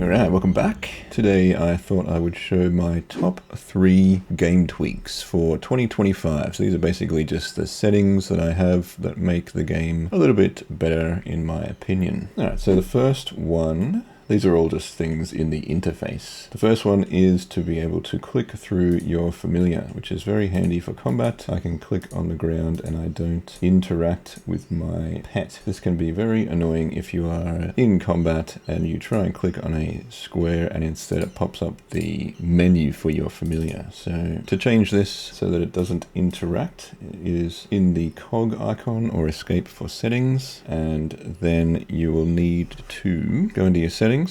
Alright, welcome back. Today I thought I would show my top 3 game tweaks for 2025. So these are basically just the settings that I have that make the game a little bit better in my opinion. Alright, so the first one, these are all just things in the interface. The first one is to be able to click through your familiar, which is very handy for combat. I can click on the ground and I don't interact with my pet. This can be very annoying if you are in combat and you try and click on a square and instead it pops up the menu for your familiar. So to change this so that it doesn't interact is in the cog icon or escape for settings, and then you will need to go into your settings,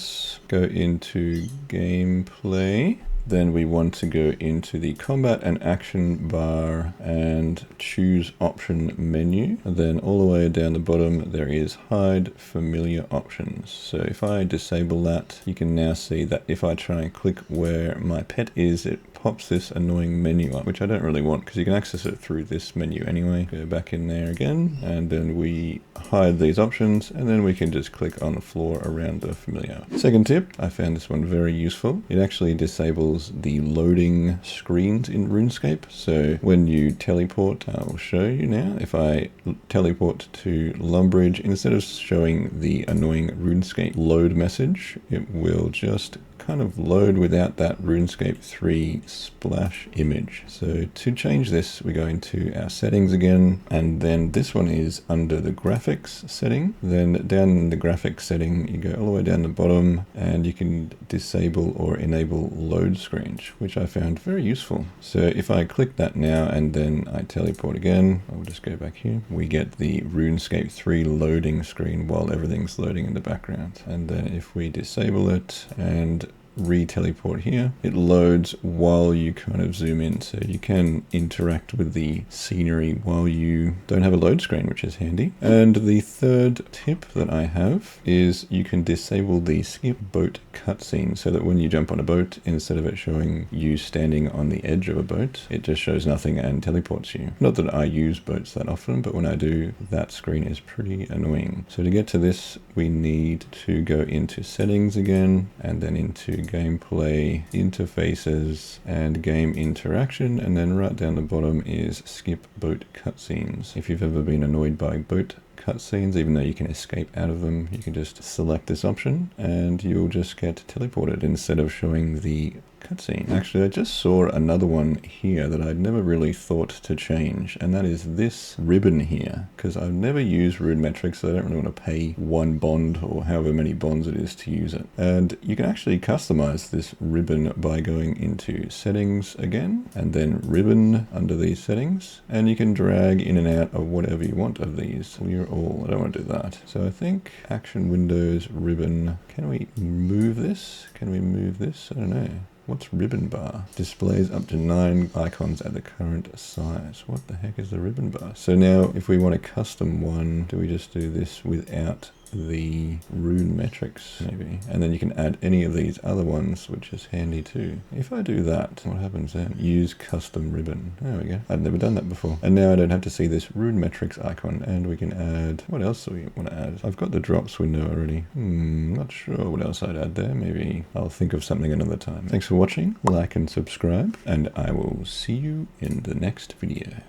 go into gameplay, then we want to go into the combat and action bar and choose option menu, and then all the way down the bottom there is hide familiar options. So if I disable that, you can now see that if I try and click where my pet is, it pops this annoying menu up, which I don't really want because you can access it through this menu anyway. Go back in there again, and then we hide these options, and then we can just click on the floor around the familiar. Second tip, I found this one very useful. It actually disables the loading screens in RuneScape. So when you teleport, I will show you now. If I teleport to Lumbridge, instead of showing the annoying RuneScape load message, it will just kind of load without that RuneScape 3 splash image. So to change this, we go into our settings again, and then this one is under the graphics setting. Then down in the graphics setting, you go all the way down the bottom and you can disable or enable load screens, which I found very useful. So if I click that now and then I teleport again, I'll just go back here, we get the RuneScape 3 loading screen while everything's loading in the background. And then if we disable it and re-teleport here, it loads while you kind of zoom in, so you can interact with the scenery while you don't have a load screen, which is handy. And the third tip that I have is you can disable the skip boat cutscene, so that when you jump on a boat, instead of it showing you standing on the edge of a boat, it just shows nothing and teleports you. Not that I use boats that often, but when I do, that screen is pretty annoying. So to get to this, we need to go into settings again, and then into gameplay, interfaces, and game interaction, and then right down the bottom is skip boat cutscenes. If you've ever been annoyed by boat cutscenes, even though you can escape out of them, you can just select this option and you'll just get teleported instead of showing the cutscene. Actually, I just saw another one here that I'd never really thought to change, and that is this ribbon here, because I've never used Rune Metrics, so I don't really want to pay 1 bond or however many bonds it is to use it. And you can actually customize this ribbon by going into settings again, and then ribbon under these settings, and you can drag in and out of whatever you want of these. Clear all. I don't want to do that. So I think action windows, ribbon. Can we move this? Can we move this? I don't know. What's ribbon bar? Displays up to 9 icons at the current size. What the heck is the ribbon bar? So now if we want a custom one, do we just do this without the rune metrics maybe? And then you can add any of these other ones, which is handy too. If I do that, what happens then? Use custom ribbon. There we go. I'd never done that before. And now I don't have to see this rune metrics icon, and we can add, what else do we want to add? I've got the drops window already. Not sure what else I'd add there. Maybe I'll think of something another time. Thanks for watching. Like and subscribe, and I will see you in the next video.